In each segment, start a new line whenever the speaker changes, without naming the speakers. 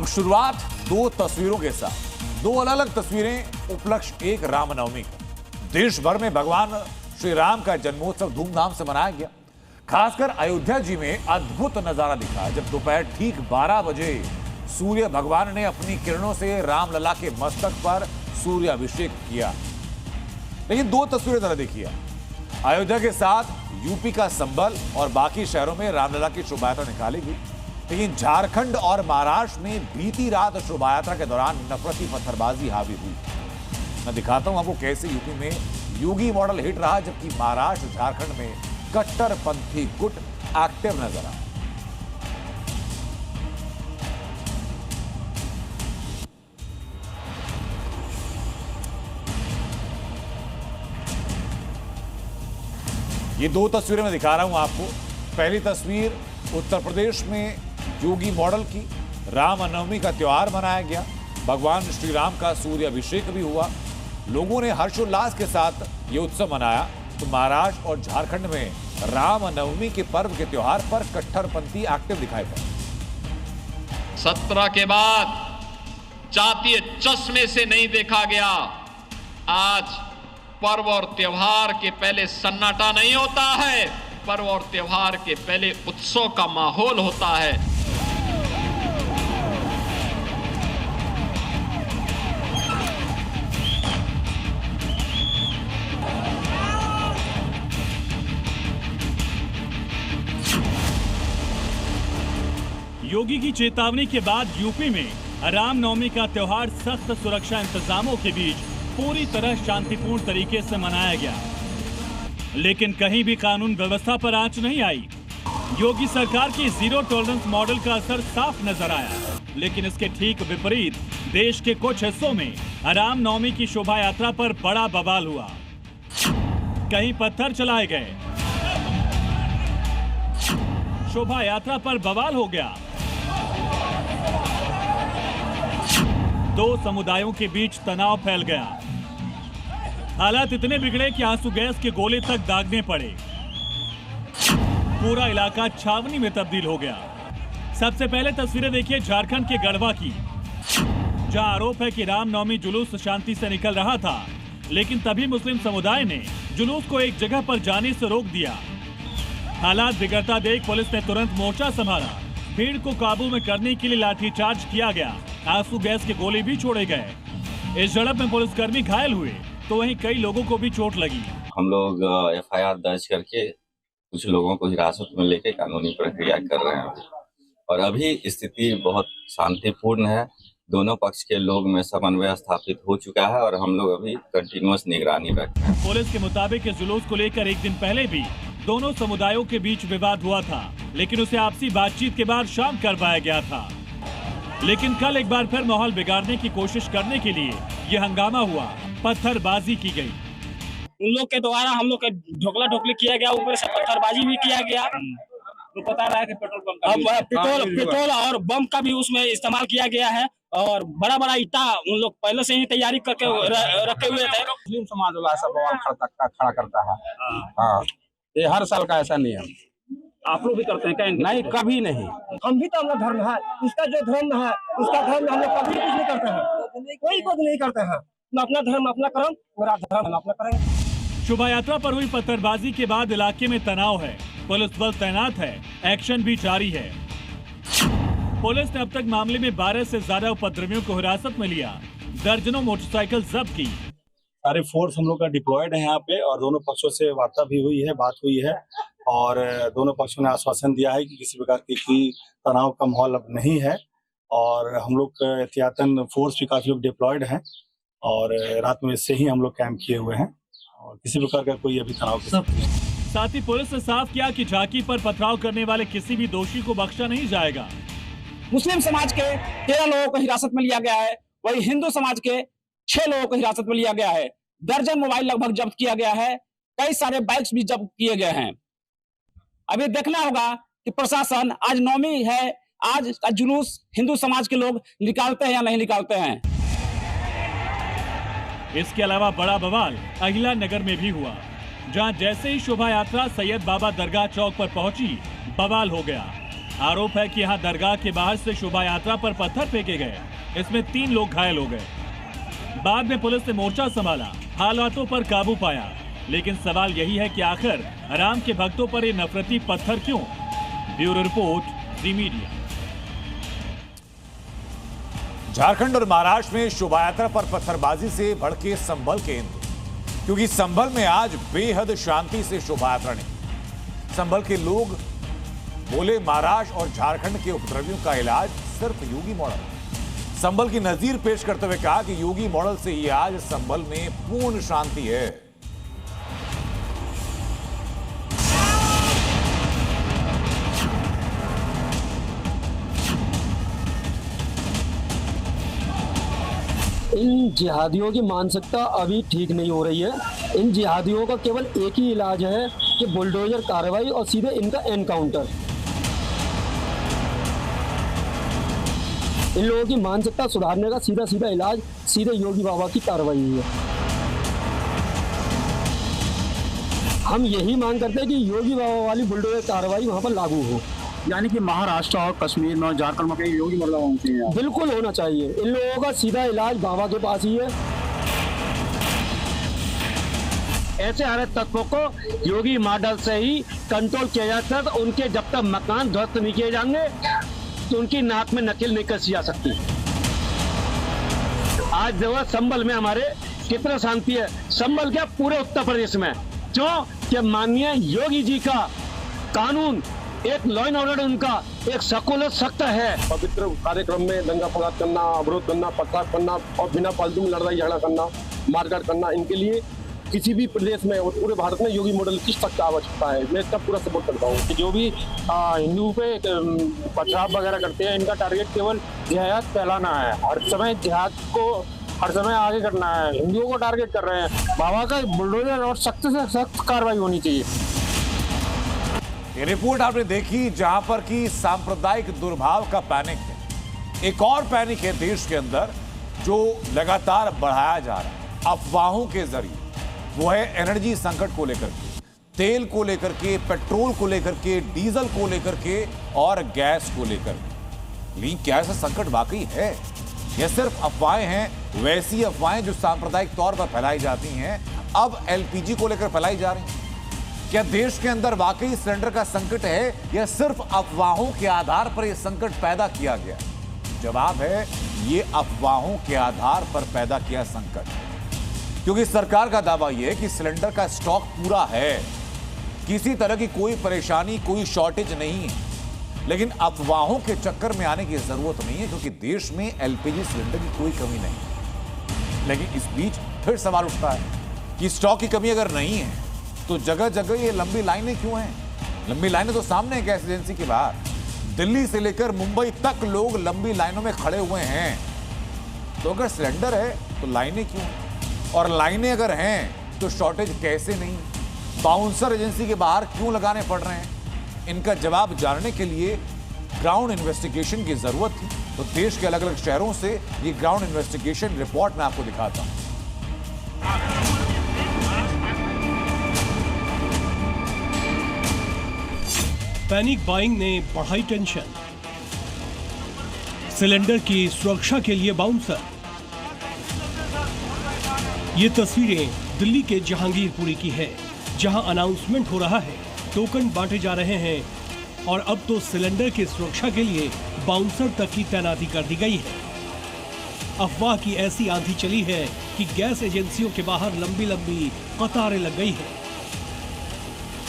अब शुरुआत दो तस्वीरों के साथ। दो अलग अलग तस्वीरें, उपलक्ष्य एक रामनवमी का। देश भर में भगवान श्री राम का जन्मोत्सव धूमधाम से मनाया गया। खासकर अयोध्या जी में अद्भुत नजारा दिखा जब दोपहर ठीक 12 बजे सूर्य भगवान ने अपनी किरणों से रामलला के मस्तक पर सूर्याभिषेक किया। लेकिन दो तस्वीरें जरा देखिए। अयोध्या के साथ यूपी का संभल और बाकी शहरों में रामलला की शोभा यात्रा निकाली गई। लेकिन झारखंड और महाराष्ट्र में बीती रात शोभा यात्रा के दौरान नफरती पत्थरबाजी हावी हुई। मैं दिखाता हूं आपको कैसे यूपी में योगी मॉडल हिट रहा, जबकि महाराष्ट्र झारखंड में कट्टरपंथी गुट एक्टिव नजर आया। ये दो तस्वीरें मैं दिखा रहा हूं आपको। पहली तस्वीर उत्तर प्रदेश में योगी मॉडल की। रामनवमी का त्योहार मनाया गया। भगवान श्री राम का सूर्याभिषेक भी हुआ। लोगों ने हर्षोल्लास के साथ ये उत्सव मनाया। तो महाराष्ट्र और झारखंड में रामनवमी के पर्व के त्योहार पर कट्टरपंथी एक्टिव दिखाई पड़े।
17 के बाद जातीय चश्मे से नहीं देखा गया। आज पर्व और त्योहार के पहले सन्नाटा नहीं होता है, पर्व और त्योहार के पहले उत्सव का माहौल होता है।
योगी की चेतावनी के बाद यूपी में रामनवमी का त्योहार सख्त सुरक्षा इंतजामों के बीच पूरी तरह शांतिपूर्ण तरीके से मनाया गया। लेकिन कहीं भी कानून व्यवस्था पर आंच नहीं आई। योगी सरकार की जीरो टॉलरेंस मॉडल का असर साफ नजर आया। लेकिन इसके ठीक विपरीत देश के कुछ हिस्सों में रामनवमी की शोभा यात्रा पर बड़ा बवाल हुआ। कहीं पत्थर चलाए गए, शोभा यात्रा पर बवाल हो गया। दो समुदायों के बीच तनाव फैल गया। हालात इतने बिगड़े कि आंसू गैस के गोले तक दागने पड़े। पूरा इलाका छावनी में तब्दील हो गया। सबसे पहले तस्वीरें देखिए झारखंड के गढ़वा की, जहां आरोप है कि रामनवमी जुलूस शांति से निकल रहा था, लेकिन तभी मुस्लिम समुदाय ने जुलूस को एक जगह पर जाने से रोक दिया। हालात बिगड़ता देख पुलिस ने तुरंत मोर्चा संभाला। भीड़ को काबू में करने के लिए लाठीचार्ज किया गया। आंसू गैस के गोले भी छोड़े गए। इस झड़प में पुलिसकर्मी घायल हुए तो वहीं कई लोगों को भी चोट लगी।
हम लोग एफआईआर दर्ज करके कुछ लोगों को हिरासत में लेके कानूनी प्रक्रिया कर रहे हैं और अभी स्थिति बहुत शांतिपूर्ण है। दोनों पक्ष के लोग में समन्वय स्थापित हो चुका है और हम लोग अभी कंटिन्यूअस निगरानी रख रहे हैं।
पुलिस के मुताबिक इस जुलूस को लेकर एक दिन पहले भी दोनों समुदायों के बीच विवाद हुआ था, लेकिन उसे आपसी बातचीत के बाद शांत करवाया गया था। लेकिन कल एक बार फिर माहौल बिगाड़ने की कोशिश करने के लिए ये हंगामा हुआ, पत्थरबाजी की गई।
उन लोग के द्वारा हम लोग के ढोकला ढोकली किया गया, ऊपर से पत्थरबाजी भी किया गया। तो पता रहा है कि पेट्रोल और बम का भी उसमें इस्तेमाल किया गया है और बड़ा बड़ा ईटा उन लोग पहले से ही तैयारी करके रखे हुए थे।
मुस्लिम समाज वाला ऐसा बवाल खड़ा करता है। हाँ, ये हर साल का ऐसा नियम।
आप लोग भी करते हैं? कहेंगे
नहीं, कभी नहीं।
हम भी तो अपना धर्म है, उसका जो धर्म है उसका धर्म हम लोग कभी कुछ नहीं करते हैं, कोई कुछ नहीं करते हैं। अपना धर्म अपना कर्म, मेरा धर्म अपना करेंगे।
शोभा यात्रा पर हुई पत्थरबाजी के बाद इलाके में तनाव है। पुलिस बल तैनात है, एक्शन भी जारी है। पुलिस ने अब तक मामले में 12 से ज्यादा उपद्रवियों को हिरासत में लिया। दर्जनों मोटरसाइकिल जब्त की।
सारे फोर्स हम लोग का डिप्लॉयड है यहाँ पे और दोनों पक्षों से वार्ता भी हुई है, बात हुई है और दोनों पक्षों ने आश्वासन दिया है कि किसी प्रकार की तनाव का माहौल अब नहीं है और हम लोग एहतियातन फोर्स भी काफी लोग डिप्लॉयड हैं और रात में से ही हम लोग कैंप किए हुए हैं और किसी प्रकार का कोई अभी तनाव नहीं।
साथ ही पुलिस ने साफ किया कि झांकी पर पथराव करने वाले किसी भी दोषी को बख्शा नहीं जाएगा।
मुस्लिम समाज के 13 लोगों को हिरासत में लिया गया है, वही हिंदू समाज के 6 लोगों को हिरासत में लिया गया है। दर्जन मोबाइल लगभग जब्त किया गया है, कई सारे बाइक्स भी जब्त किए गए हैं। अभी देखना होगा कि प्रशासन, आज नवमी है, आज का जुलूस हिंदू समाज के लोग निकालते हैं या नहीं निकालते हैं।
इसके अलावा बड़ा बवाल अहिला नगर में भी हुआ, जहां जैसे ही शोभा यात्रा सैयद बाबा दरगाह चौक पर पहुंची, बवाल हो गया। आरोप है कि यहाँ दरगाह के बाहर से शोभा यात्रा पर पत्थर फेंके गए। इसमें 3 लोग घायल हो गए। बाद में पुलिस ने मोर्चा संभाला, हालातों पर काबू पाया। लेकिन सवाल यही है कि आखिर राम के भक्तों पर ये नफरती पत्थर क्यों? ब्यूरो रिपोर्ट, जी मीडिया।
झारखंड और महाराष्ट्र में शोभा यात्रा पर पत्थरबाजी से भड़के संभल के हिंदू, क्योंकि संभल में आज बेहद शांति से शोभा यात्रा निकली। संभल के लोग बोले महाराष्ट्र और झारखंड के उपद्रवियों का इलाज सिर्फ योगी मॉडल। संभल की नजीर पेश करते हुए कहा कि योगी मॉडल से ही आज संभल में पूर्ण शांति है।
इन जिहादियों की मानसिकता अभी ठीक नहीं हो रही है। इन जिहादियों का केवल एक ही इलाज है कि बुलडोजर कार्रवाई और सीधे इनका एनकाउंटर। इन लोगों की मानसिकता सुधारने का सीधा सीधा इलाज सीधे योगी बाबा की कार्रवाई है। हम यही मांग करते हैं कि योगी बाबा वाली बुलडोजर कार्रवाई वहाँ पर लागू हो।
यानी कि महाराष्ट्र और कश्मीर में और झारखंड में कहीं योगी मॉडल होना चाहिए।
बिल्कुल होना चाहिए। इन लोगों का सीधा इलाज बाबा के पास ही है।
ऐसे हर तत्वों को योगी मॉडल से ही कंट्रोल किया जाता है। तो उनके जब तक मकान ध्वस्त नहीं किए जाएंगे तो उनकी नाक में नकेल नहीं कसी जा सकती। आज जो है संभल में हमारे कितना शांति है। संभल क्या पूरे उत्तर प्रदेश में, क्यों कि माननीय योगी जी का कानून एक लॉ एंड ऑर्डर उनका एक सेकुलर सख्त है।
पवित्र कार्यक्रम में दंगा फसाद करना, अवरोध करना, पथराव करना और बिना फालतू में लड़ाई झगड़ा करना, मारकाट करना, इनके लिए किसी भी प्रदेश में और पूरे भारत में योगी मॉडल की सख्त आवश्यकता है। मैं इसका पूरा सपोर्ट करता हूँ। जो भी हिंदू पे पथराव वगैरह करते हैं, इनका टारगेट केवल जिहाद फैलाना है। हर समय जिहाद को हर समय आगे करना है। हिंदुओं को टारगेट कर रहे हैं। बाबा का बुलडोजर और सख्त से सख्त कार्रवाई होनी चाहिए।
ये रिपोर्ट आपने देखी जहां पर कि सांप्रदायिक दुर्भाव का पैनिक है। एक और पैनिक है देश के अंदर जो लगातार बढ़ाया जा रहा है अफवाहों के जरिए। वो है एनर्जी संकट को लेकर के, तेल को लेकर के, पेट्रोल को लेकर के, डीजल को लेकर के और गैस को लेकर के। लेकिन क्या ऐसा संकट वाकई है? यह सिर्फ अफवाहें हैं, वैसी अफवाहें जो सांप्रदायिक तौर पर फैलाई जाती हैं अब एलपीजी को लेकर फैलाई जा रही हैं। क्या देश के अंदर वाकई सिलेंडर का संकट है या सिर्फ अफवाहों के आधार पर यह संकट पैदा किया गया? जवाब है ये अफवाहों के आधार पर पैदा किया संकट, क्योंकि सरकार का दावा यह है कि सिलेंडर का स्टॉक पूरा है, किसी तरह की कोई परेशानी, कोई शॉर्टेज नहीं है। लेकिन अफवाहों के चक्कर में आने की जरूरत नहीं है, क्योंकि देश में एलपीजी सिलेंडर की कोई कमी नहीं है। लेकिन इस बीच फिर सवाल उठता है कि स्टॉक की कमी अगर नहीं है तो जगह जगह ये लंबी लाइनें क्यों हैं? लंबी लाइनें तो सामने है गैस एजेंसी के बाहर। दिल्ली से लेकर मुंबई तक लोग लंबी लाइनों में खड़े हुए हैं। तो अगर सिलेंडर है तो लाइनें क्यों? और लाइनें अगर हैं तो शॉर्टेज कैसे नहीं? बाउंसर एजेंसी के बाहर क्यों लगाने पड़ रहे हैं? इनका जवाब जानने के लिए ग्राउंड इन्वेस्टिगेशन की जरूरत थी। तो देश के अलग अलग शहरों से ये ग्राउंड इन्वेस्टिगेशन रिपोर्ट मैं आपको दिखाता हूं।
पैनिक बाइंग ने बढ़ाई टेंशन। सिलेंडर की सुरक्षा के लिए बाउंसर। ये तस्वीरें दिल्ली के जहांगीरपुरी की है, जहां अनाउंसमेंट हो रहा है, टोकन बांटे जा रहे हैं और अब तो सिलेंडर की सुरक्षा के लिए बाउंसर तक की तैनाती कर दी गई है। अफवाह की ऐसी आंधी चली है कि गैस एजेंसियों के बाहर लंबी लंबी कतारें लग गई है।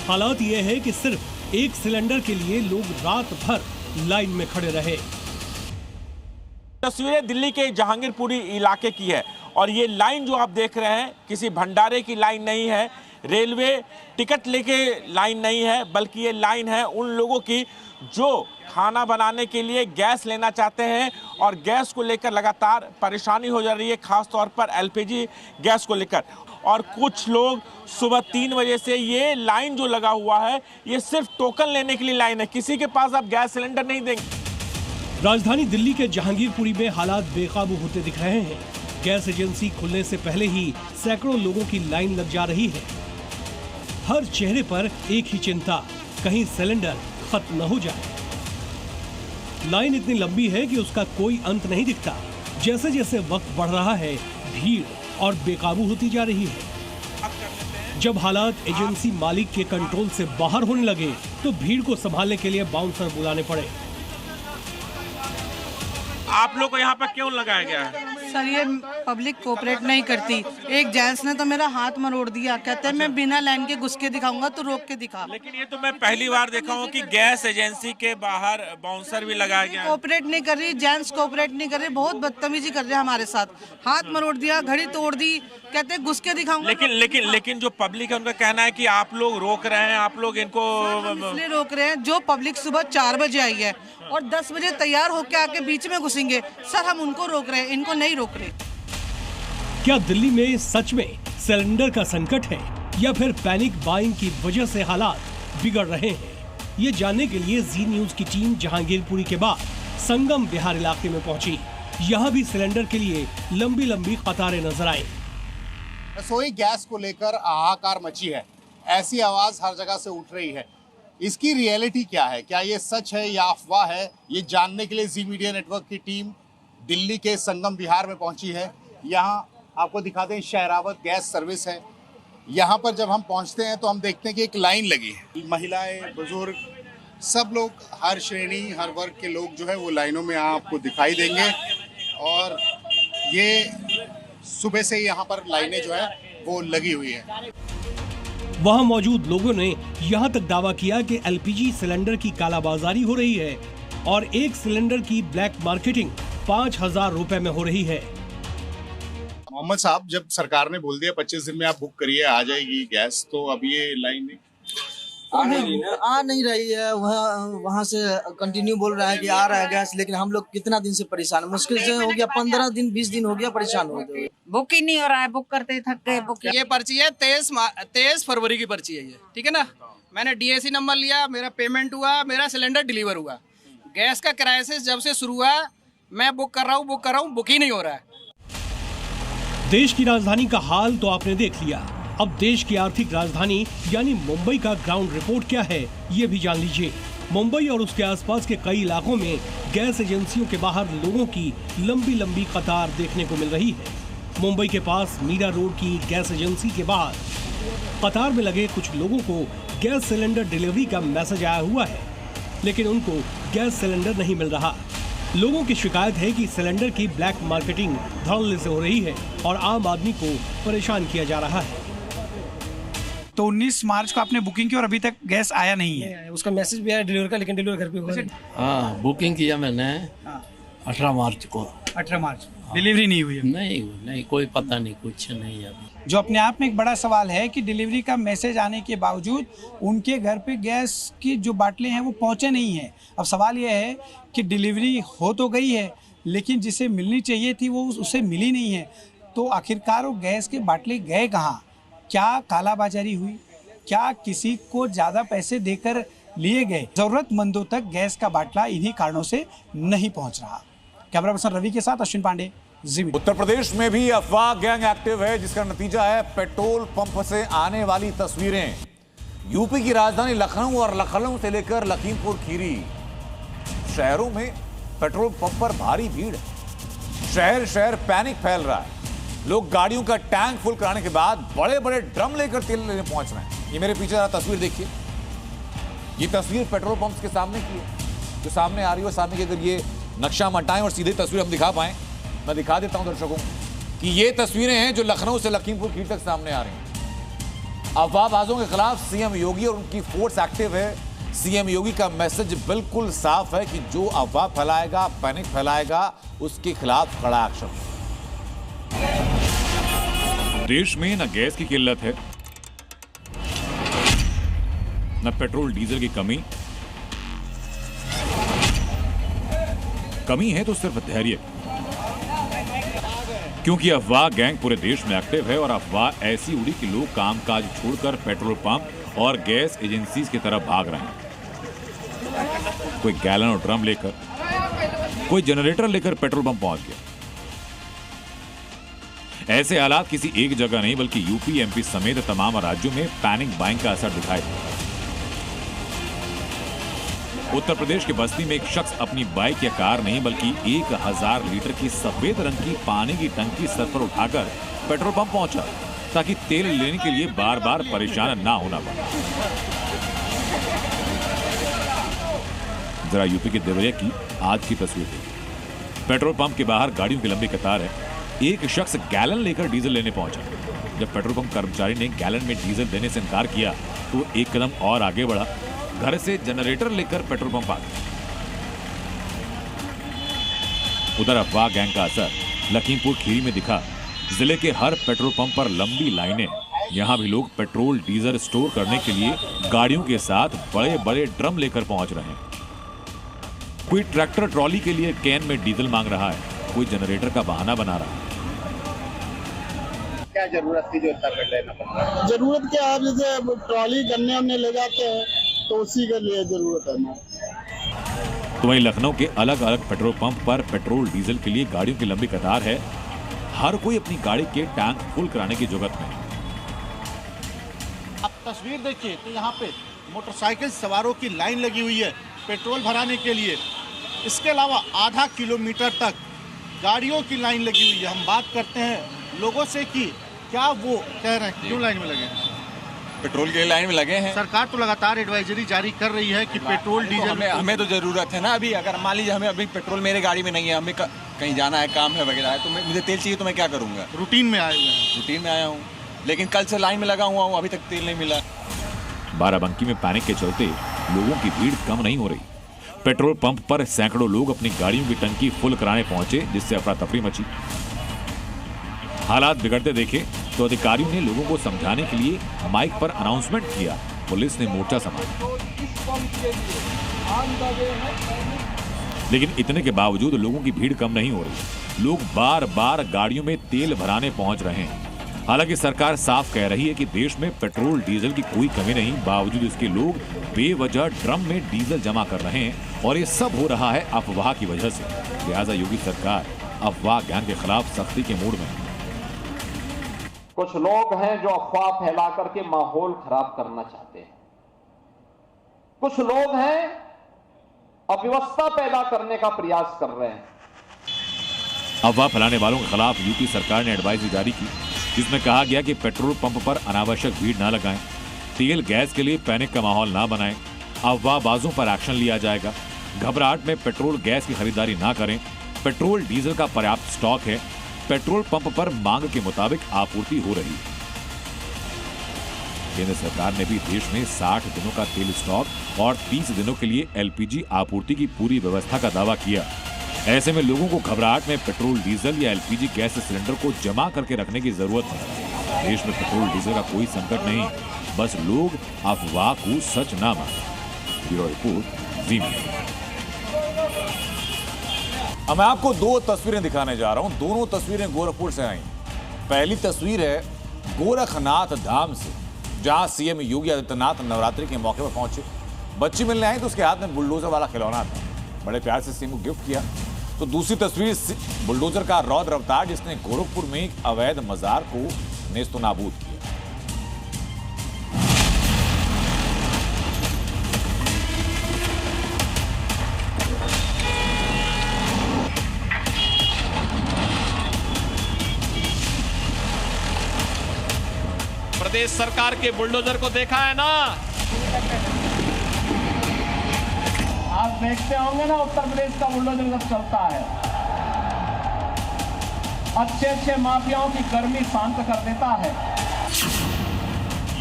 हालात ये है कि सिर्फ एक सिलेंडर के लिए लोग रात भर लाइन में खड़े रहे।
तस्वीरें दिल्ली के जहांगीरपुरी इलाके की है और ये लाइन जो आप देख रहे हैं किसी भंडारे की लाइन नहीं है, रेलवे टिकट लेके लाइन नहीं है, बल्कि ये लाइन है उन लोगों की जो खाना बनाने के लिए गैस लेना चाहते हैं और गैस को लेकर लगातार परेशानी हो जा रही है, खास तौर पर एलपीजी गैस को लेकर। और कुछ लोग सुबह 3 बजे से ये लाइन जो लगा हुआ है ये सिर्फ टोकन लेने के लिए लाइन है, किसी के पास आप गैस सिलेंडर नहीं देंगे।
राजधानी दिल्ली के जहांगीरपुरी में हालात बेकाबू होते दिख रहे हैं। गैस एजेंसी खुलने से पहले ही सैकड़ों लोगों की लाइन लग जा रही है। हर चेहरे पर एक ही चिंता, कहीं सिलेंडर खत्म न हो जाए। लाइन इतनी लंबी है कि उसका कोई अंत नहीं दिखता। जैसे जैसे वक्त बढ़ रहा है, भीड़ और बेकाबू होती जा रही है। जब हालात एजेंसी मालिक के कंट्रोल से बाहर होने लगे तो भीड़ को संभालने के लिए बाउंसर बुलाने पड़े।
आप लोग को यहाँ पर क्यों लगाया गया है?
सर, ये पब्लिक कोऑपरेट नहीं करती। एक जेंट्स ने तो मेरा हाथ मरोड़ दिया, कहते हैं मैं बिना लाइन के घुस के दिखाऊंगा, तो रोक के दिखा।
लेकिन ये तो मैं पहली बार देखा हूँ कि गैस एजेंसी के बाहर बाउंसर भी लगाया गया।
कोऑपरेट नहीं कर रही, जेंट्स कोऑपरेट नहीं कर रहे, बहुत बदतमीजी कर रहे हैं हमारे साथ। हाथ मरोड़ दिया, घड़ी तोड़ दी, कहते हैं घुस के दिखाऊंगा।
लेकिन जो पब्लिक है उनका कहना है कि आप लोग रोक रहे हैं, आप लोग इनको
इसलिए रोक रहे हैं। जो पब्लिक सुबह 4 बजे आई है और 10 बजे तैयार होकर आके बीच में घुसेंगे, सर हम उनको रोक रहे हैं, इनको नहीं रोक रहे।
क्या दिल्ली में सच में सिलेंडर का संकट है या फिर पैनिक बाइंग की वजह से हालात बिगड़ रहे हैं? ये जानने के लिए जी न्यूज की टीम जहांगीरपुरी के बाद संगम बिहार इलाके में पहुंची। यहाँ भी सिलेंडर के लिए लंबी लंबी कतारें नजर आई।
रसोई गैस को लेकर हाहाकार मची है, ऐसी आवाज हर जगह से उठ रही है। इसकी रियलिटी क्या है, क्या ये सच है या अफवाह है, ये जानने के लिए जी मीडिया नेटवर्क की टीम दिल्ली के संगम बिहार में पहुंची है। यहाँ आपको दिखा दें, शहरावत गैस सर्विस है। यहाँ पर जब हम पहुँचते हैं तो हम देखते हैं कि एक लाइन लगी है। महिलाएं, बुजुर्ग, सब लोग, हर श्रेणी हर वर्ग के लोग जो है वो लाइनों में आपको दिखाई देंगे। और ये सुबह से यहाँ पर लाइनें जो है वो लगी हुई है।
वहाँ मौजूद लोगों ने यहाँ तक दावा किया कि एलपीजी सिलेंडर की कालाबाजारी हो रही है और एक सिलेंडर की ब्लैक मार्केटिंग 5,000 रुपए में हो रही है।
मोहम्मद साहब, जब सरकार ने बोल दिया 25 दिन में आप बुक करिए, आ जाएगी गैस, तो अब ये लाइन
आ नहीं रही है। वहाँ से कंटिन्यू बोल रहा है कि आ रहा है गैस, लेकिन हम लोग कितना दिन से परेशान, मुश्किल से हो गया 15 दिन 20 दिन हो गया परेशान हो गए।
बुक ही नहीं हो रहा है, बुक करते थक गए। बुक
ये पर्ची है 23 फरवरी की पर्ची है ये, ठीक है ना। मैंने डीएसी नंबर लिया, मेरा पेमेंट हुआ, मेरा सिलेंडर डिलीवर हुआ। गैस का क्राइसिस जब से शुरू हुआ, मैं बुक कर रहा हूँ, बुक ही नहीं हो रहा है।
देश की राजधानी का हाल तो आपने देख लिया, अब देश की आर्थिक राजधानी यानी मुंबई का ग्राउंड रिपोर्ट क्या है ये भी जान लीजिए। मुंबई और उसके आसपास के कई इलाकों में गैस एजेंसियों के बाहर लोगों की लंबी लंबी कतार देखने को मिल रही है। मुंबई के पास मीरा रोड की गैस एजेंसी के बाहर कतार में लगे कुछ लोगों को गैस सिलेंडर डिलीवरी का मैसेज आया हुआ है, लेकिन उनको गैस सिलेंडर नहीं मिल रहा। लोगों की शिकायत है कि सिलेंडर की ब्लैक मार्केटिंग धड़ल्ले से हो रही है और आम आदमी को परेशान किया जा रहा है।
तो 19 मार्च को आपने बुकिंग की और अभी तक गैस आया नहीं है।
उसका मैसेज भी आया डिलीवर का, लेकिन डिलीवर घर पे हुआ।
हाँ, बुकिंग किया मैंने 18 मार्च को।
18 मार्च डिलीवरी नहीं हुई है?
नहीं, कोई पता नहीं, कुछ नहीं है अभी।
जो अपने आप में एक बड़ा सवाल है कि डिलीवरी का मैसेज आने के बावजूद उनके घर पे गैस की जो बाटले हैं वो पहुंचे नहीं है। अब सवाल यह है कि डिलीवरी हो तो गई है, लेकिन जिसे मिलनी चाहिए थी वो उसे मिली नहीं है। तो आखिरकार वो गैस के बाटले गए कहाँ? क्या कालाबाजारी हुई? क्या किसी को ज़्यादा पैसे देकर लिए गए? ज़रूरतमंदों तक गैस का बाटला इन्हीं कारणों से नहीं पहुँच रहा। कैमरा पर्सन रवि के साथ अश्विन पांडे।
उत्तर प्रदेश में भी अफवाह गैंग एक्टिव है, जिसका नतीजा है पेट्रोल पंप से आने वाली तस्वीरें। यूपी की राजधानी लखनऊ और लखनऊ से लेकर लखीमपुर खीरी शहरों में पेट्रोल पंप पर भारी भीड़। शहर शहर पैनिक फैल रहा है। लोग गाड़ियों का टैंक फुल कराने के बाद बड़े बड़े ड्रम लेकर तेल लेने पहुंच रहे हैं। ये मेरे पीछे जरा तस्वीर देखिए, ये तस्वीर पेट्रोल पंप के सामने की है, जो सामने आ रही है। सामने की अगर ये नक्शा हम हटाएं और सीधे तस्वीर हम दिखा पाएं, मैं दिखा देता हूं दर्शकों कि ये तस्वीरें हैं जो लखनऊ से लखीमपुर खीरी तक सामने आ रही हैं। अफवाहबाजों के खिलाफ सीएम योगी और उनकी फोर्स एक्टिव है। सीएम योगी का मैसेज बिल्कुल साफ है कि जो अफवाह फैलाएगा, पैनिक फैलाएगा, उसके खिलाफ कड़ा एक्शन। देश में न गैस की किल्लत है, न पेट्रोल डीजल की कमी है तो सिर्फ धैर्य, क्योंकि अफवाह गैंग पूरे देश में एक्टिव है और अफवाह ऐसी उड़ी कि लोग कामकाज छोड़कर पेट्रोल पंप और गैस एजेंसीज की तरफ भाग रहे हैं। कोई गैलन और ड्रम लेकर, कोई जनरेटर लेकर पेट्रोल पंप पहुंच गया। ऐसे हालात किसी एक जगह नहीं बल्कि यूपी, एमपी समेत तमाम राज्यों में पैनिक बाइंग का असर दिखाई। उत्तर प्रदेश के बस्ती में एक शख्स अपनी बाइक या कार नहीं बल्कि 1000 लीटर की सफेद रंग की पानी की टंकी सर पर उठाकर पेट्रोल पंप पहुंचा ताकि तेल लेने के लिए बार बार परेशान ना होना पड़े। जरा यूपी के देवरिया की आज की तस्वीर देखिए। पेट्रोल पंप के बाहर गाड़ियों की लंबी कतार है। एक शख्स गैलन लेकर डीजल लेने पहुंचा। जब पेट्रोल पंप कर्मचारी ने गैलन में डीजल देने से इनकार किया तो एक कदम और आगे बढ़ा, घर से जनरेटर लेकर पेट्रोल पंप आ गया। उधर अफवाह गैंग का असर लखीमपुर खीरी में दिखा। जिले के हर पेट्रोल पंप पर लंबी लाइनें। यहां भी लोग पेट्रोल डीजल स्टोर करने के लिए गाड़ियों के साथ बड़े बड़े ड्रम लेकर पहुंच रहे हैं। कोई ट्रैक्टर ट्रॉली के लिए कैन में डीजल मांग रहा है, कोई जनरेटर का बहाना बना रहा है।
क्या जरूरत थी जो इतना कर लेना पड़ा?
जरूरत क्या, आप जैसे ट्रॉली गन्ने उन्ने ले जाते हैं तो उसी के लिए जरूरत है ना।
तो वहीं लखनऊ के अलग अलग पेट्रोल पंप पर पेट्रोल डीजल के लिए गाड़ियों की लंबी कतार है। हर कोई अपनी गाड़ी के टैंक फुल कराने की जुगत में।
आप तस्वीर देखिए तो यहाँ पे मोटरसाइकिल सवारों की लाइन लगी हुई है पेट्रोल भराने के लिए। इसके अलावा आधा किलोमीटर तक गाड़ियों की लाइन लगी हुई है। हम बात करते हैं लोगों से कि क्या वो कह रहे हैं क्यों लाइन में लगे हैं?
पेट्रोल के लाइन में लगे हैं।
सरकार तो लगातार एडवाइजरी जारी कर रही है कि पेट्रोल डीजल
हमें तो जरूरत है ना। अभी अगर मान लीजिए हमें अभी पेट्रोल मेरे गाड़ी में नहीं है, हमें कहीं जाना है, काम है वगैरह है, तो मुझे तेल चाहिए तो मैं क्या करूँगा?
रूटीन में आए हुए हैं।
रूटीन में आया हूँ, लेकिन कल से लाइन में लगा हुआ हूँ, अभी तक तेल नहीं मिला।
बाराबंकी में पैनिक के चलते लोगों की भीड़ कम नहीं हो रही। पेट्रोल पंप पर सैकड़ों लोग अपनी गाड़ियों की टंकी फुल कराने पहुंचे, जिससे अफरा तफरी मची। हालात बिगड़ते देखे तो अधिकारियों ने लोगों को समझाने के लिए माइक पर अनाउंसमेंट किया। पुलिस ने मोर्चा संभाला, लेकिन इतने के बावजूद लोगों की भीड़ कम नहीं हो रही। लोग बार बार गाड़ियों में तेल भराने पहुंच रहे हैं। हालांकि सरकार साफ कह रही है कि देश में पेट्रोल डीजल की कोई कमी नहीं, बावजूद इसके लोग बेवजह ड्रम में डीजल जमा कर रहे हैं और ये सब हो रहा है अफवाह की वजह से। लिहाजा योगी सरकार अफवाह गैंग के खिलाफ सख्ती के मूड में है।
कुछ लोग हैं जो अफवाह फैला करके माहौल खराब करना चाहते हैं। कुछ लोग हैं अव्यवस्था पैदा करने का प्रयास कर रहे हैं।
अफवाह फैलाने वालों के खिलाफ यूपी सरकार ने एडवाइजरी जारी की, जिसमें कहा गया कि पेट्रोल पंप पर अनावश्यक भीड़ न लगाएं, तेल गैस के लिए पैनिक का माहौल ना बनाएं, अफवाहबाजों पर एक्शन लिया जाएगा, घबराहट में पेट्रोल गैस की खरीदारी ना करें, पेट्रोल डीजल का पर्याप्त स्टॉक है, पेट्रोल पंप पर मांग के मुताबिक आपूर्ति हो रही है। केंद्र सरकार ने भी देश में 60 दिनों का तेल स्टॉक और 30 दिनों के लिए एलपीजी आपूर्ति की पूरी व्यवस्था का दावा किया। ऐसे में लोगों को घबराहट में पेट्रोल डीजल या एलपीजी गैस सिलेंडर को जमा करके रखने की जरूरत नहीं। देश में पेट्रोल डीजल का कोई संकट नहीं, बस लोग अफवाह को सच ना माने। ब्यूरो रिपोर्ट, जी मीडिया। अब मैं आपको दो तस्वीरें दिखाने जा रहा हूं। दोनों तस्वीरें गोरखपुर से आई। पहली तस्वीर है गोरखनाथ धाम से, जहां सीएम योगी आदित्यनाथ नवरात्रि के मौके पर पहुंचे। बच्ची मिलने आई तो उसके हाथ में बुलडोजर वाला खिलौना था, बड़े प्यार से सीएम को गिफ्ट किया। तो दूसरी तस्वीर बुलडोजर का रौद्र अवतार, जिसने गोरखपुर में एक अवैध मजार को नेस्तनाबूद किया।
प्रदेश सरकार के बुलडोजर को देखा है ना?
आप देखते होंगे ना उत्तर प्रदेश का बुलडोजर जब चलता है, अच्छे अच्छे माफियाओं की गर्मी शांत कर देता है।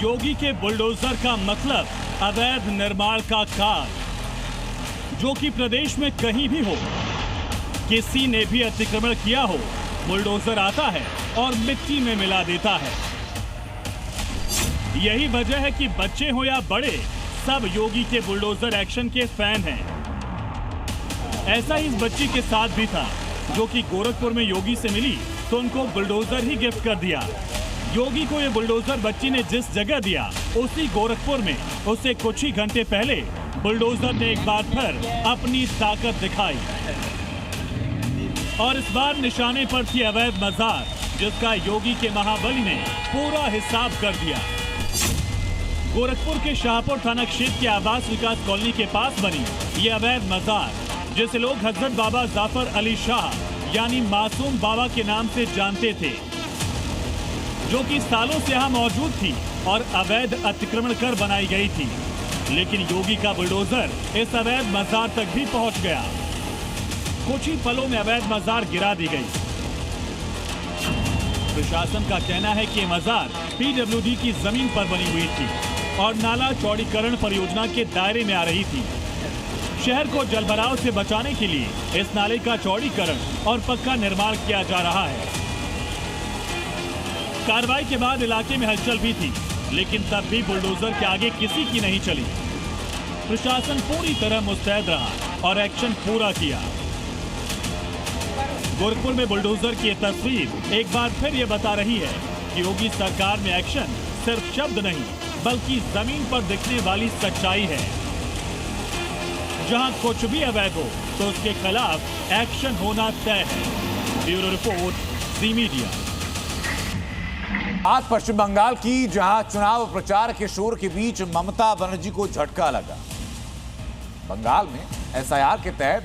योगी के बुलडोजर का मतलब अवैध निर्माण का कार्य, जो कि प्रदेश में कहीं भी हो, किसी ने भी अतिक्रमण किया हो, बुलडोजर आता है और मिट्टी में मिला देता है। यही वजह है कि बच्चे हो या बड़े, सब योगी के बुलडोजर एक्शन के फैन हैं। ऐसा ही इस बच्ची के साथ भी था, जो कि गोरखपुर में योगी से मिली तो उनको बुलडोजर ही गिफ्ट कर दिया। योगी को ये बुलडोजर बच्ची ने जिस जगह दिया, उसी गोरखपुर में उससे कुछ ही घंटे पहले बुलडोजर ने एक बार फिर अपनी ताकत दिखाई और इस बार निशाने पर थी अवैध मजार, जिसका योगी के महाबली ने पूरा हिसाब कर दिया। गोरखपुर के शाहपुर थाना क्षेत्र के आवास विकास कॉलोनी के पास बनी ये अवैध मजार, जिसे लोग हजरत बाबा जाफर अली शाह यानी मासूम बाबा के नाम से जानते थे, जो कि सालों से यहाँ मौजूद थी और अवैध अतिक्रमण कर बनाई गई थी। लेकिन योगी का बुलडोजर इस अवैध मजार तक भी पहुंच गया। कुछ ही पलों में अवैध मजार गिरा दी गई। प्रशासन का कहना है कि मजार पीडब्ल्यूडी की जमीन पर बनी हुई थी और नाला चौड़ीकरण परियोजना के दायरे में आ रही थी। शहर को जलभराव से बचाने के लिए इस नाले का चौड़ीकरण और पक्का निर्माण किया जा रहा है। कार्रवाई के बाद इलाके में हलचल भी थी, लेकिन तब भी बुलडोजर के आगे किसी की नहीं चली। प्रशासन पूरी तरह मुस्तैद रहा और एक्शन पूरा किया। गोरखपुर में बुलडोजर की ये तस्वीर एक बार फिर ये बता रही है कि योगी सरकार में एक्शन सिर्फ शब्द नहीं, बल्कि जमीन पर दिखने वाली सच्चाई है। जहां कुछ भी अवैध हो तो उसके खिलाफ एक्शन होना तय है। ब्यूरो रिपोर्ट, जी मीडिया।
आज पश्चिम बंगाल की, जहां चुनाव प्रचार के शोर के बीच ममता बनर्जी को झटका लगा। बंगाल में एसआईआर के तहत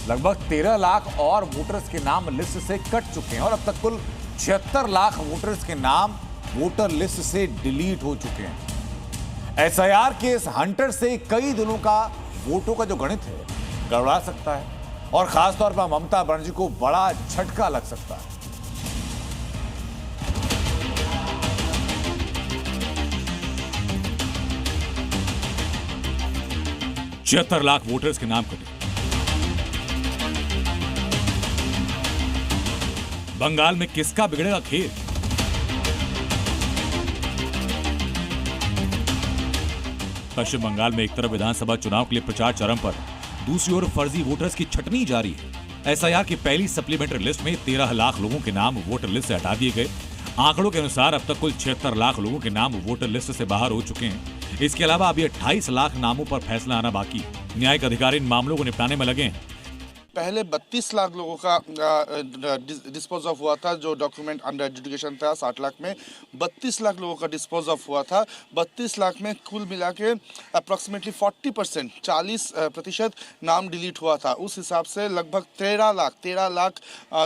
लगभग 13 लाख और वोटर्स के नाम लिस्ट से कट चुके हैं और अब तक कुल 76 लाख वोटर्स के नाम वोटर लिस्ट से डिलीट हो चुके हैं। एसआईआर के इस हंटर से कई दिनों का वोटों का जो गणित है गड़बड़ा सकता है और खासतौर पर ममता बनर्जी को बड़ा झटका लग सकता है। 76 लाख वोटर्स के नाम कटे। बंगाल में किसका बिगड़ेगा खेल? पश्चिम बंगाल में एक तरफ विधानसभा चुनाव के लिए प्रचार चरम पर, दूसरी ओर फर्जी वोटर्स की छटनी जारी है। एसआईआर की पहली सप्लीमेंट्री लिस्ट में 13 लाख लोगों के नाम वोटर लिस्ट से हटा दिए गए। आंकड़ों के अनुसार अब तक कुल 76 लाख लोगों के नाम वोटर लिस्ट से बाहर हो चुके हैं। इसके अलावा अभी 28 लाख नामों पर फैसला आना बाकी। न्यायिक अधिकारी इन मामलों को निपटाने में लगे हैं।
पहले 32 लाख लोगों का डिस्पोज ऑफ हुआ था, जो डॉक्यूमेंट अंडर एजुकेशन था। 60 लाख में 32 लाख लोगों का डिस्पोज ऑफ हुआ था। 32 लाख में कुल मिला के अप्रॉक्सीमेटली 40% नाम डिलीट हुआ था। उस हिसाब से लगभग 13 लाख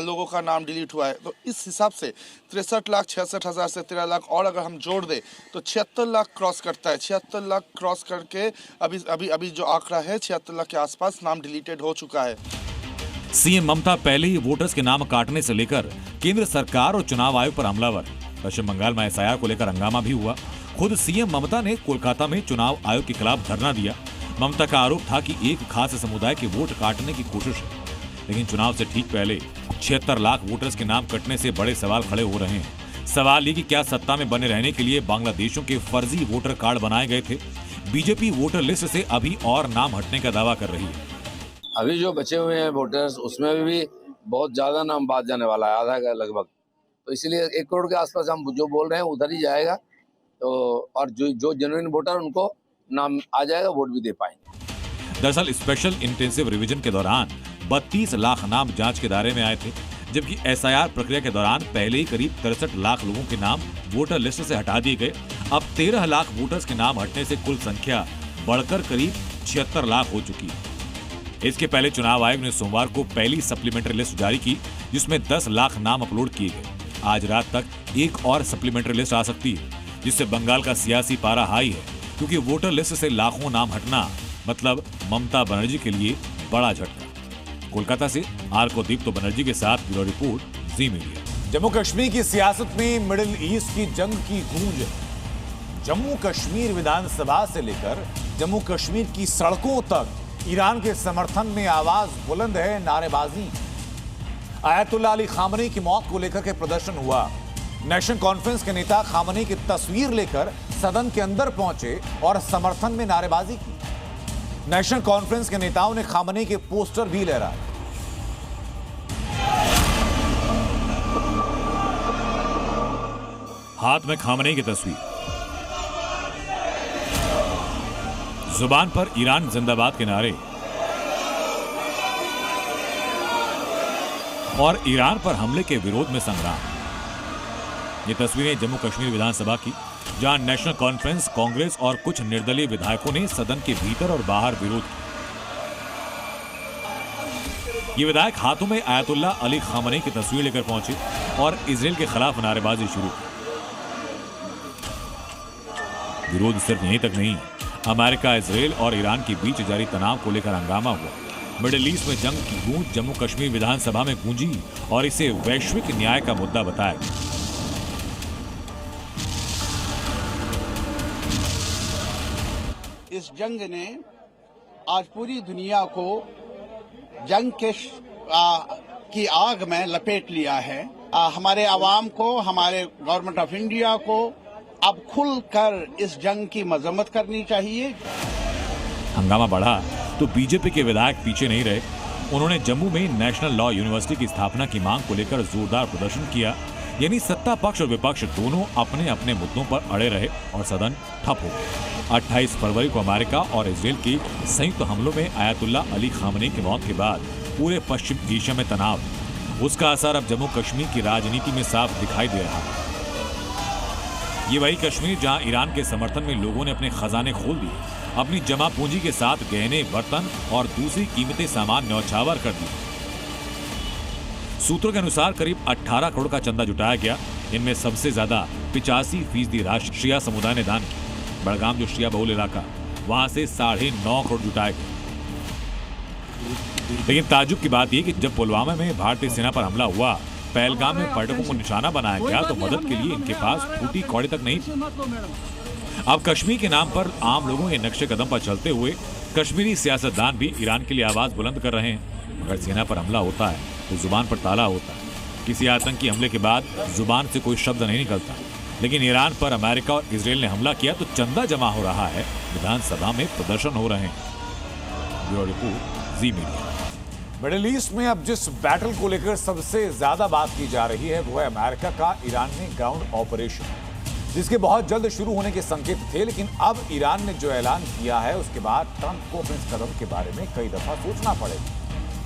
लोगों का नाम डिलीट हुआ है। तो इस हिसाब से 63,66,000 से 13 लाख और अगर हम जोड़ दें तो 76 लाख क्रॉस करता है। 76 लाख क्रॉस करके अभी जो आंकड़ा है 76 लाख के आसपास नाम डिलीटेड हो चुका है।
सीएम ममता पहले ही वोटर्स के नाम काटने से लेकर केंद्र सरकार और चुनाव आयोग पर हमलावर। पश्चिम बंगाल में एसआईआर को लेकर हंगामा भी हुआ। खुद सीएम ममता ने कोलकाता में चुनाव आयोग के खिलाफ धरना दिया। ममता का आरोप था कि एक खास समुदाय के वोट काटने की कोशिश है, लेकिन चुनाव से ठीक पहले 76 लाख वोटर्स के नाम कटने से बड़े सवाल खड़े हो रहे हैं। सवाल ये कि क्या सत्ता में बने रहने के लिए बांग्लादेशियों के फर्जी वोटर कार्ड बनाए गए थे? बीजेपी वोटर लिस्ट से अभी और नाम हटने का दावा कर रही है।
अभी जो बचे हुए हैं वोटर्स, उसमें भी बहुत ज्यादा नाम बाद जाने वाला है, आधा का लगभग। तो इसीलिए 1 करोड़ के आसपास हम जो बोल रहे हैं उधर ही जाएगा। तो और जो जेन्युइन वोटर उनको नाम आ जाएगा, वोट भी दे पाएंगे।
दरअसल स्पेशल इंटेंसिव रिवीजन के दौरान 32 लाख नाम जांच के दायरे में आए थे, जबकि एसआईआर प्रक्रिया के दौरान पहले ही करीब 63 लाख लोगों के नाम वोटर लिस्ट से हटा दिए गए। अब 13 लाख वोटर्स के नाम हटने से कुल संख्या बढ़कर करीब 76 लाख हो चुकी है। इसके पहले चुनाव आयोग ने सोमवार को पहली सप्लीमेंट्री लिस्ट जारी की, जिसमें 10 लाख नाम अपलोड किए गए। आज रात तक एक और सप्लीमेंट्री लिस्ट आ सकती है, जिससे बंगाल का सियासी पारा हाई है, क्योंकि वोटर लिस्ट से लाखों नाम हटना मतलब ममता बनर्जी के लिए बड़ा झटका। कोलकाता से आर दीप्तो बनर्जी के साथ ब्यूरो रिपोर्ट, जी मीडिया। जम्मू कश्मीर की सियासत में मिडिल ईस्ट की जंग की गूंज। जम्मू कश्मीर विधानसभा से लेकर जम्मू कश्मीर की सड़कों तक ईरान के समर्थन में आवाज बुलंद है, नारेबाजी। आयतुल्लाह अली खामनी की मौत को लेकर के प्रदर्शन हुआ। नेशनल कॉन्फ्रेंस के नेता खामनी की तस्वीर लेकर सदन के अंदर पहुंचे और समर्थन में नारेबाजी की। नेशनल कॉन्फ्रेंस के नेताओं ने खामनी के पोस्टर भी लहराए। हाथ में खामनी की तस्वीर, जुबान पर ईरान जिंदाबाद के नारे और ईरान पर हमले के विरोध में संग्राम। ये तस्वीरें जम्मू कश्मीर विधानसभा की जहां नेशनल कॉन्फ्रेंस, कांग्रेस और कुछ निर्दलीय विधायकों ने सदन के भीतर और बाहर विरोध किया। ये विधायक हाथों में आयतुल्ला अली खामनेई की तस्वीर लेकर पहुंचे और इजराइल के खिलाफ नारेबाजी शुरू की। विरोध सिर्फ यहीं तक नहीं, अमेरिका, इजराइल और ईरान के बीच जारी तनाव को लेकर हंगामा हुआ। मिडिल ईस्ट में जंग की गूंज जम्मू कश्मीर विधानसभा में गूंजी और इसे वैश्विक न्याय का मुद्दा बताया गया।
इस जंग ने आज पूरी दुनिया को जंग के की आग में लपेट लिया है। हमारे आवाम को, हमारे गवर्नमेंट ऑफ इंडिया को अब खुलकर इस जंग की मजम्मत करनी चाहिए।
हंगामा बढ़ा तो बीजेपी के विधायक पीछे नहीं रहे। उन्होंने जम्मू में नेशनल लॉ यूनिवर्सिटी की स्थापना की मांग को लेकर जोरदार प्रदर्शन किया। यानी सत्ता पक्ष और विपक्ष दोनों अपने अपने मुद्दों पर अड़े रहे और सदन ठप हो गया। 28 फरवरी को अमेरिका और इजराइल के संयुक्त हमलों में आयतुल्ला अली खामनेई की मौत के बाद पूरे पश्चिम एशिया में तनाव, उसका असर अब जम्मू कश्मीर की राजनीति में साफ दिखाई दे रहा है। ये वही कश्मीर जहां ईरान के समर्थन में लोगों ने अपने खजाने खोल दिए, अपनी जमा पूंजी के साथ गहने, बर्तन और दूसरी कीमती सामान न्यौछावर कर दिए। सूत्रों के अनुसार करीब 18 करोड़ का चंदा जुटाया गया। इनमें सबसे ज्यादा 85% राशि शिया समुदाय ने दान की। बड़गाम जो शिया बहुल इलाका, वहां से 9.5 करोड़ जुटाए गए। लेकिन ताज्जुब की बात यह कि जब पुलवामा में भारतीय सेना पर हमला हुआ, पहलगाम में पर्यटकों को निशाना बनाया गया, तो मदद के लिए इनके पास फूटी कौड़ी तक नहीं थी। अब कश्मीर के नाम पर आम लोगों के नक्शे कदम पर चलते हुए कश्मीरी सियासतदान भी ईरान के लिए आवाज बुलंद कर रहे हैं। अगर सेना पर हमला होता है तो जुबान पर ताला होता है। किसी आतंकी हमले के बाद जुबान से कोई शब्द नहीं निकलता। लेकिन ईरान पर अमेरिका और इजराइल ने हमला किया तो चंदा जमा हो रहा है, विधानसभा में प्रदर्शन हो रहे हैं। ब्यूरो रिपोर्ट, जी मीडिया। मिडिल ईस्ट में अब जिस बैटल को लेकर सबसे ज्यादा बात की जा रही है वो है अमेरिका का ईरान में ग्राउंड ऑपरेशन, जिसके बहुत जल्द शुरू होने के संकेत थे। लेकिन अब ईरान ने जो ऐलान किया है उसके बाद ट्रंप को अपने इस कदम के बारे में कई दफा सोचना पड़ेगा,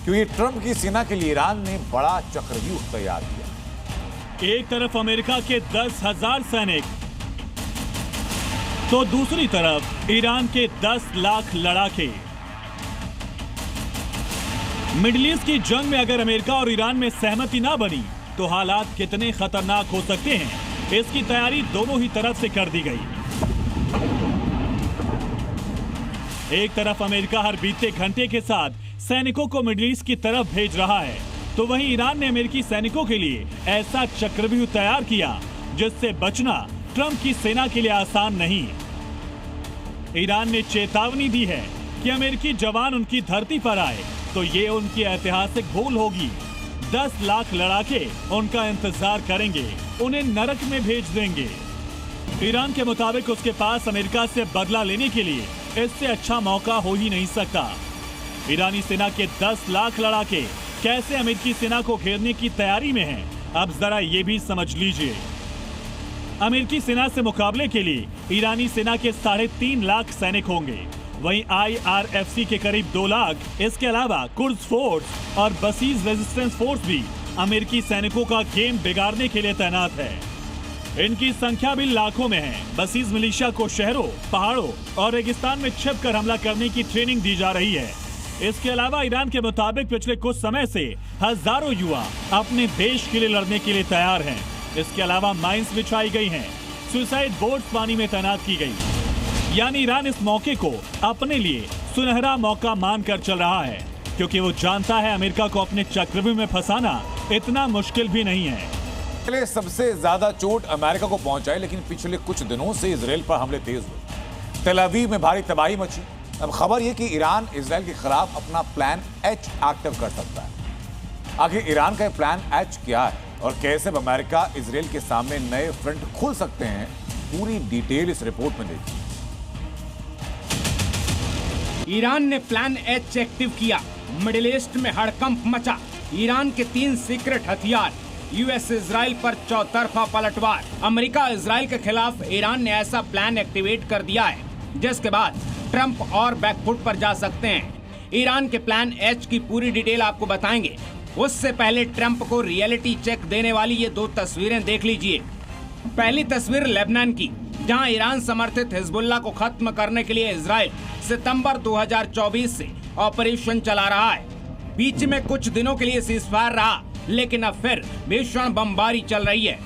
क्योंकि ट्रंप की सेना के लिए ईरान ने बड़ा चक्रव्यूह तैयार किया।
एक तरफ अमेरिका के 10,000 सैनिक तो दूसरी तरफ ईरान के 10 लाख लड़ाके। मिडिल ईस्ट की जंग में अगर अमेरिका और ईरान में सहमति ना बनी तो हालात कितने खतरनाक हो सकते हैं, इसकी तैयारी दोनों ही तरफ से कर दी गई। एक तरफ अमेरिका हर बीते घंटे के साथ सैनिकों को मिडिल ईस्ट की तरफ भेज रहा है, तो वहीं ईरान ने अमेरिकी सैनिकों के लिए ऐसा चक्रव्यूह तैयार किया जिससे बचना ट्रंप की सेना के लिए आसान नहीं। ईरान ने चेतावनी दी है कि अमेरिकी जवान उनकी धरती पर आए तो ये उनकी ऐतिहासिक भूल होगी। 10 लाख लड़ाके उनका इंतजार करेंगे, उन्हें नरक में भेज देंगे। ईरान के मुताबिक उसके पास अमेरिका से बदला लेने के लिए इससे अच्छा मौका हो ही नहीं सकता। ईरानी सेना के 10 लाख लड़ाके कैसे अमेरिकी सेना को घेरने की तैयारी में हैं, अब जरा ये भी समझ लीजिए। अमेरिकी सेना से मुकाबले के लिए ईरानी सेना के 3.5 लाख सैनिक होंगे। वहीं IRFC के करीब 2 लाख, इसके अलावा कुर्द फोर्स और बसीज रेजिस्टेंस फोर्स भी अमेरिकी सैनिकों का गेम बिगाड़ने के लिए तैनात है। इनकी संख्या भी लाखों में है। बसीज मिलिशिया को शहरों, पहाड़ों और रेगिस्तान में छिपकर हमला करने की ट्रेनिंग दी जा रही है। इसके अलावा ईरान के मुताबिक पिछले कुछ समय से हजारों युवा अपने देश के लिए लड़ने के लिए तैयार हैं। इसके अलावा माइंस बिछाई गई हैं, सुसाइड बोट्स पानी में तैनात की गई। यानी ईरान इस मौके को अपने लिए सुनहरा मौका मानकर चल रहा है, क्योंकि वो जानता है अमेरिका को अपने चक्रव्यूह में फंसाना इतना मुश्किल भी नहीं है।
पहले सबसे ज्यादा चोट अमेरिका को पहुंचाई, लेकिन पिछले कुछ दिनों से इजराइल पर हमले तेज हुए। तेल अवीव में भारी तबाही मची। अब खबर यह कि ईरान इजराइल के खिलाफ अपना प्लान H एक्टिव कर सकता है। आखिर ईरान का प्लान H क्या है और कैसे अमेरिका इजराइल के सामने नए फ्रंट खुल सकते हैं, पूरी डिटेल इस रिपोर्ट में देखिए।
ईरान ने प्लान H एक्टिव किया, मिडिल ईस्ट में हड़कंप मचा। ईरान के 3 सीक्रेट हथियार, यूएस इजराइल पर चौतरफा पलटवार। अमेरिका इजराइल के खिलाफ ईरान ने ऐसा प्लान एक्टिवेट कर दिया है जिसके बाद ट्रंप और बैकफुट पर जा सकते हैं। ईरान के प्लान H की पूरी डिटेल आपको बताएंगे। उससे पहले ट्रंप को रियलिटी चेक देने वाली ये 2 तस्वीरें देख लीजिए। पहली तस्वीर लेबनान की, जहां ईरान समर्थित हिजबुल्लाह को खत्म करने के लिए इजराइल सितंबर 2024 से ऑपरेशन चला रहा है। बीच में कुछ दिनों के लिए सीजफायर रहा, लेकिन अब फिर भीषण बमबारी चल रही है।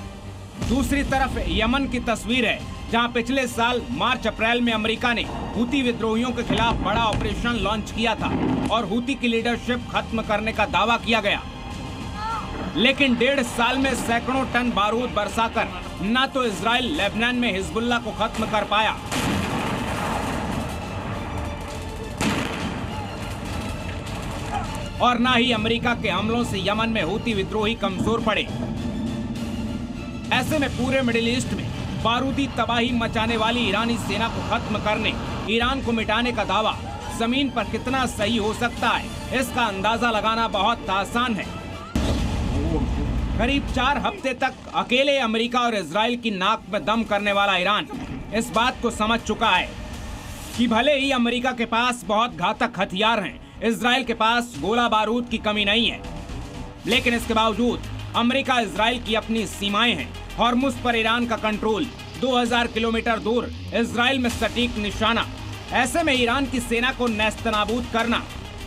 दूसरी तरफ यमन की तस्वीर है, जहां पिछले साल मार्च अप्रैल में अमेरिका ने हूती विद्रोहियों के खिलाफ बड़ा ऑपरेशन लॉन्च किया था और हूती की लीडरशिप खत्म करने का दावा किया गया। लेकिन 1.5 साल में सैकड़ों टन बारूद बरसाकर न तो इजराइल लेबनान में हिजबुल्लाह को खत्म कर पाया और न ही अमेरिका के हमलों से यमन में हूती विद्रोही कमजोर पड़े। ऐसे में पूरे मिडिल ईस्ट में बारूदी तबाही मचाने वाली ईरानी सेना को खत्म करने, ईरान को मिटाने का दावा जमीन पर कितना सही हो सकता है, इसका अंदाजा लगाना बहुत आसान है। करीब 4 हफ्ते तक अकेले अमेरिका और इजराइल की नाक में दम करने वाला ईरान इस बात को समझ चुका है कि भले ही अमेरिका के पास बहुत घातक हथियार हैं, इजराइल के पास गोला बारूद की कमी नहीं है, लेकिन इसके बावजूद अमेरिका इजराइल की अपनी सीमाएं हैं। हॉर्मुज पर ईरान का कंट्रोल, 2000 किलोमीटर दूर इजराइल में सटीक निशाना। ऐसे में ईरान की सेना को नेस्तनाबूद करना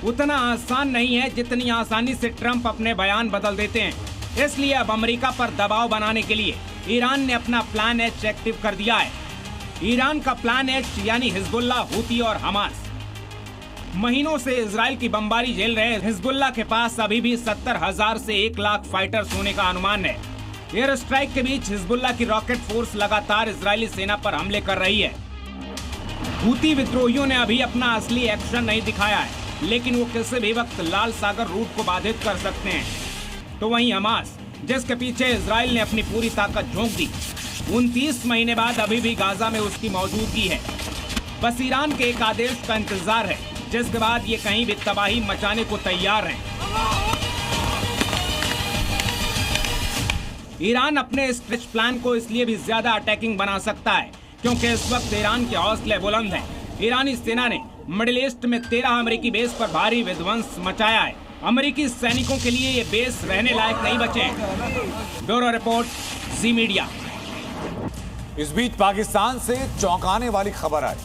उतना आसान नहीं है जितनी आसानी से ट्रंप अपने बयान बदल देते हैं। इसलिए अब अमेरिका पर दबाव बनाने के लिए ईरान ने अपना प्लान एच एक्टिव कर दिया है। ईरान का प्लान एच यानी हिजबुल्लाह, हूती और हमास। महीनों से इजराइल की बमबारी झेल रहे हिजबुल्लाह के पास अभी भी 70,000 से 1 लाख फाइटर्स होने का अनुमान है। एयर स्ट्राइक के बीच हिजबुल्लाह की रॉकेट फोर्स लगातार इजरायली सेना पर हमले कर रही है। हूती विद्रोहियों ने अभी अपना असली एक्शन नहीं दिखाया है, लेकिन वो किसी भी वक्त लाल सागर रूट को बाधित कर सकते हैं। तो वहीं हमास, जिसके पीछे इजराइल ने अपनी पूरी ताकत झोंक दी, 29 महीने बाद अभी भी गाजा में उसकी मौजूदगी है। बस ईरान के एक आदेश का इंतजार है, जिसके बाद ये कहीं भी तबाही मचाने को तैयार हैं। ईरान अपने स्ट्रेच प्लान को इसलिए भी ज्यादा अटैकिंग बना सकता है क्योंकि इस वक्त ईरान के हौसले बुलंद हैं। ईरानी सेना ने मिडिल ईस्ट में 13 अमेरिकी बेस पर भारी विध्वंस मचाया है। अमेरिकी सैनिकों के लिए ये बेस रहने लायक नहीं बचे हैं। ब्यूरो रिपोर्ट, जी मीडिया।
इस बीच पाकिस्तान से चौंकाने वाली खबर आई।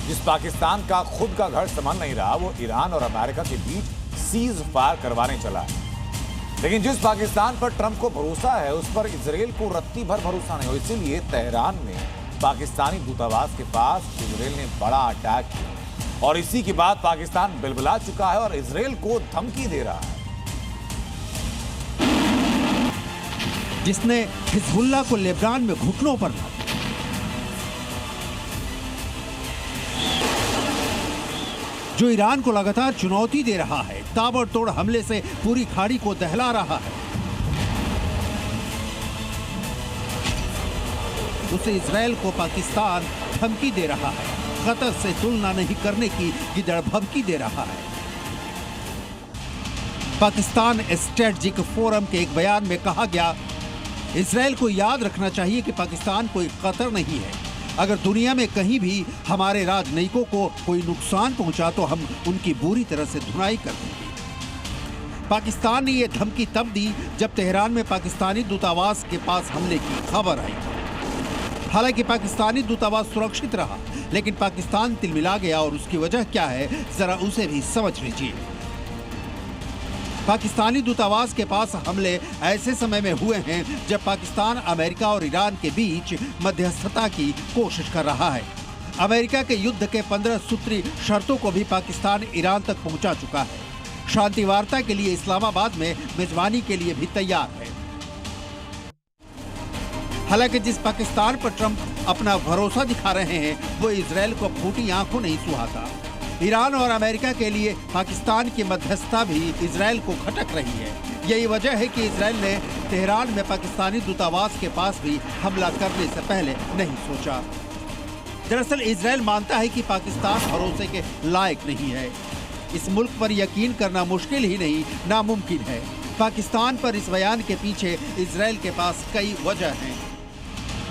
जिस पाकिस्तान का खुद का घर संभल नहीं रहा, वो ईरान और अमेरिका के बीच सीज फायर करवाने चला है। लेकिन जिस पाकिस्तान पर ट्रंप को भरोसा है, उस पर इजराइल को रत्ती भर भरोसा नहीं हो। इसीलिए तेहरान में पाकिस्तानी दूतावास के पास इजराइल ने बड़ा अटैक किया और इसी के बाद पाकिस्तान बिलबिला चुका है और इजराइल को धमकी दे रहा है।
जिसने हिजबुल्लाह को लेबनान में घुटनों पर ला दिया। जो ईरान को लगातार चुनौती दे रहा है, ताबड़तोड़ हमले से पूरी खाड़ी को दहला रहा है। उसे इजराइल को पाकिस्तान धमकी दे रहा है, कतर से तुलना नहीं करने की गिदड़भवकी दे रहा है। पाकिस्तान स्ट्रेटजिक फोरम के एक बयान में कहा गया, इजराइल को याद रखना चाहिए कि पाकिस्तान कोई खतर नहीं है। अगर दुनिया में कहीं भी हमारे राजनयिकों को कोई नुकसान पहुंचा तो हम उनकी बुरी तरह से धुनाई कर देंगे। पाकिस्तान ने यह धमकी तब दी जब तेहरान में पाकिस्तानी दूतावास के पास हमले की खबर आई। हालांकि पाकिस्तानी दूतावास सुरक्षित रहा, लेकिन पाकिस्तान तिलमिला गया और उसकी वजह क्या है, जरा उसे भी समझ लीजिए। पाकिस्तानी दूतावास के पास हमले ऐसे समय में हुए हैं जब पाकिस्तान अमेरिका और ईरान के बीच मध्यस्थता की कोशिश कर रहा है। अमेरिका के युद्ध के 15 सूत्री शर्तों को भी पाकिस्तान ईरान तक पहुंचा चुका है। शांति वार्ता के लिए इस्लामाबाद में मेजबानी के लिए भी तैयार है। हालांकि जिस पाकिस्तान पर ट्रंप अपना भरोसा दिखा रहे हैं, वो इजराइल को फूटी आंखों नहीं सुहाता। ईरान और अमेरिका के लिए पाकिस्तान की मध्यस्थता भी इजराइल को खटक रही है। यही वजह है कि इजराइल ने तेहरान में पाकिस्तानी दूतावास के पास भी हमला करने से पहले नहीं सोचा। दरअसल इजराइल मानता है कि पाकिस्तान भरोसे के लायक नहीं है। इस मुल्क पर यकीन करना मुश्किल ही नहीं, नामुमकिन है। पाकिस्तान पर इस बयान के पीछे इजराइल के पास कई वजह हैं।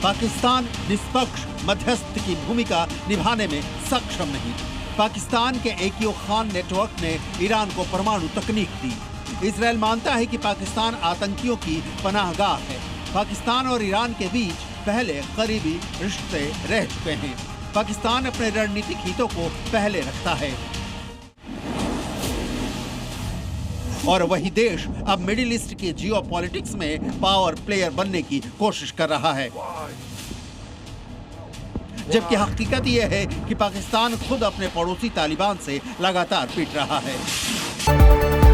पाकिस्तान निष्पक्ष मध्यस्थ की भूमिका निभाने में सक्षम नहीं। पाकिस्तान के एकीओ खान नेटवर्क ने ईरान को परमाणु तकनीक दी। इजराइल मानता है कि पाकिस्तान आतंकियों की पनाहगाह है। पाकिस्तान और ईरान के बीच पहले करीबी रिश्ते रह चुके हैं। पाकिस्तान अपने रणनीतिक हितों को पहले रखता है और वही देश अब मिडिल ईस्ट की जियोपॉलिटिक्स में पावर प्लेयर बनने की कोशिश कर रहा है, जबकि हकीकत यह है कि पाकिस्तान खुद अपने पड़ोसी तालिबान से लगातार पिट रहा है।